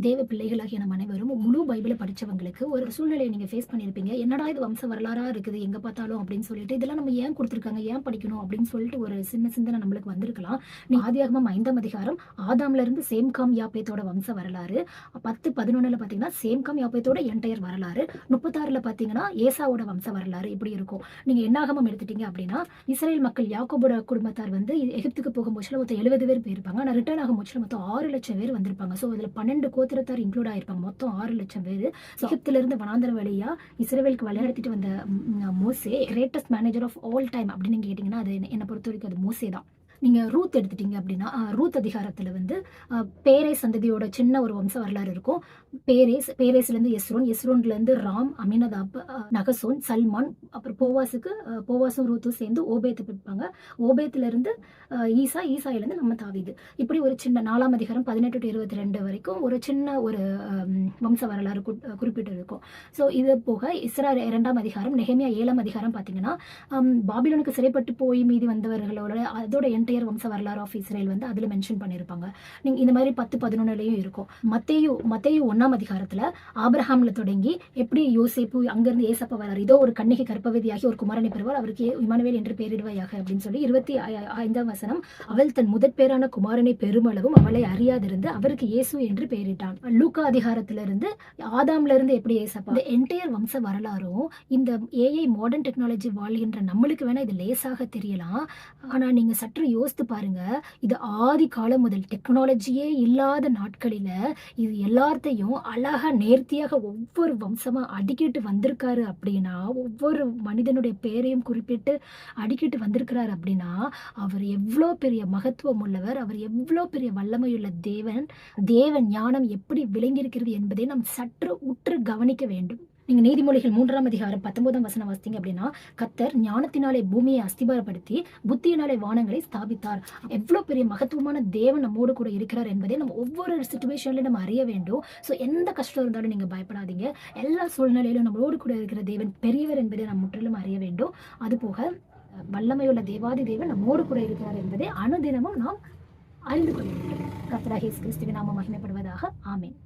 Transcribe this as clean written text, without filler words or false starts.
தேவ பிள்ளைகளாகிய நம்ம அனைவரும் முழு பைபிளை படிச்சவங்களுக்கு ஒரு சூழ்நிலையை நீங்க ஃபேஸ் பண்ணியிருப்பீங்க. என்னடா இது வம்ச வரலாறா இருக்குது எங்க பார்த்தாலும் அப்படின்னு சொல்லிட்டு, இதெல்லாம் நம்ம ஏன் குடுத்துருக்காங்க? ஏன் படிக்கணும்? அப்படின்னு சொல்லிட்டு ஒரு சின்ன சிந்தனை நம்மளுக்கு வந்திருக்கலாம். நீங்க ஆதியாகமம் 5ஆம் அதிகாரம் ஆதாம்ல இருந்து சேம், காம், யாப்பேத்தோட வம்ச வரலாறு. 10, 11ல பார்த்தீங்கன்னா சேம், காம், யாப்பேத்தோட என்டையர் வரலாறு. 36ல பார்த்தீங்கன்னா ஏசாவோட வம்ச வரலாறு இப்படி இருக்கும். நீங்க என்னாகமம் எடுத்துட்டீங்க அப்படின்னா, இஸ்ரேல் மக்கள் யாக்கோபோட குடும்பத்தார் வந்து எகிப்துக்கு போகும்போது மொத்தம் 70 பேர் போயிருப்பாங்க. ஆனா ரிட்டர்ன் ஆகும்போது மொத்தம் 6,00,000 பேர் வந்திருப்பாங்க. ஸோ அதுல 12 கோத்திரத்தார் இன்க்ளூட் ஆயிருப்பாங்க. மொத்தம் 6,00,000 பேரு. எகிப்துல இருந்து வனாந்தர வழியா இஸ்ரவேலுக்கு வழிநடத்திட்டு வந்த மோசே greatest manager of all time அப்படின்னு நீங்க கேட்டீங்கன்னா, அது என்ன பொறுத்த வரைக்கும் அது மோசே தான். நீங்க ரூத் எடுத்துட்டீங்க அப்படின்னா, ரூத் அதிகாரத்துல வந்து பேரேஸ் சந்ததியோட சின்ன ஒரு வம்ச வரலாறு இருக்கும். பேரேஸ்லேருந்து எஸ்ரோன், எஸ்ரோன்லேருந்து ராம், அமினதாப், நகசோன், சல்மான், அப்புறம் போவாசும் ரூத்தும் சேர்ந்து ஓபேத்து பிடிப்பாங்க. ஓபேத்துல இருந்து ஈசா, ஈசாயிலேருந்து நம்ம தாவீது. இப்படி ஒரு சின்ன 4ஆம் அதிகாரம் 18 to 22 வரைக்கும் ஒரு சின்ன ஒரு வம்ச வரலாறு குறிப்பிட்டு இருக்கும். ஸோ இது போக இஸ்ரா 2ஆம் அதிகாரம், நெகேமியா 7ஆம் அதிகாரம் பார்த்தீங்கன்னா, பாபிலோனுக்கு சிறைப்பட்டு போய் மீதி வந்தவர்களோட அதோட என்டையர் வம்ச வரலாறு ஆஃப் இஸ்ரேல் வந்து அதில் மென்ஷன் பண்ணியிருப்பாங்க. நீங்க இந்த மாதிரி 10, 11லையும் இருக்கும். மத்தேயு 1ஆம் அதிகாரத்துல ஆபிரஹாம்ல தொடங்கி எப்படி யோசேப்பு அங்கிருந்து ஏசப்பா வராரு, இதோ ஒரு கன்னிகை கர்ப்பவதியாகி ஒரு குமாரனை பெறுவார், அவருக்கு இம்மானுவேல் என்று பெயரிடுவாயாக அப்படின்னு சொல்லி 25ஆம் வசனம், அவள் தன் முதற் பேரான குமாரனை பெருமளவும் அவளை அறியாதிருந்து அவருக்கு இயேசு என்று பெயரிட்டான். லூக்கா அதிகாரத்திலிருந்து ஆதாம்ல இருந்து எப்படி ஏசப்பா, இந்த என்டையர் வம்ச வரலாறும் இந்த ஏஐ மாடர்ன் டெக்னாலஜி வாழ்கின்ற நம்மளுக்கு வேணா இது லேசாக தெரியலாம். ஆனா நீங்க சற்று யோசித்து பாருங்க, இது ஆதி காலம் முதல் டெக்னாலஜியே இல்லாத நாட்களில இது எல்லாத்தையும் அழகா நேர்த்தியாக ஒவ்வொரு வம்சமா அடுக்கிட்டு வந்திருக்காரு அப்படின்னா, ஒவ்வொரு மனிதனுடைய பேரையும் குறிப்பிட்டு அடுக்கிட்டு வந்திருக்கிறார் அப்படின்னா, அவர் எவ்வளோ பெரிய மகத்துவம் உள்ளவர், அவர் எவ்வளோ பெரிய வல்லமையுள்ள தேவன் ஞானம் எப்படி விளங்கியிருக்கிறது என்பதை நாம் சற்று உற்று கவனிக்க வேண்டும். நீங்க நீதிமொழிகள் 3ஆம் அதிகாரம் 19ஆம் வசனம் வாசித்தீங்க அப்படின்னா, கர்த்தர் ஞானத்தினாலே பூமியை அஸ்திபாரப்படுத்தி புத்தியினாலே வானங்களை ஸ்தாபித்தார். எவ்வளவு பெரிய மகத்துவமான தேவன் நம்மோடு கூட இருக்கிறார் என்பதை நம்ம ஒவ்வொரு சிச்சுவேஷன்லயும் நம்ம அறிய வேண்டும். ஸோ எந்த கஷ்டம் இருந்தாலும் நீங்க பயப்படாதீங்க. எல்லா சூழ்நிலையிலும் நம்மளோடு கூட இருக்கிற தேவன் பெரியவர் என்பதை நாம் முற்றிலும் அறிய வேண்டும். அதுபோக வல்லமையுள்ள தேவாதி தேவன் நம்மோடு கூட இருக்கிறார் என்பதை அனுதினமும் நாம் அறிந்து கொள்ள வேண்டும். கர்த்தராகிய இயேசு கிறிஸ்துவின் நாமம் மகிமைப்படுவதாக. ஆமென்.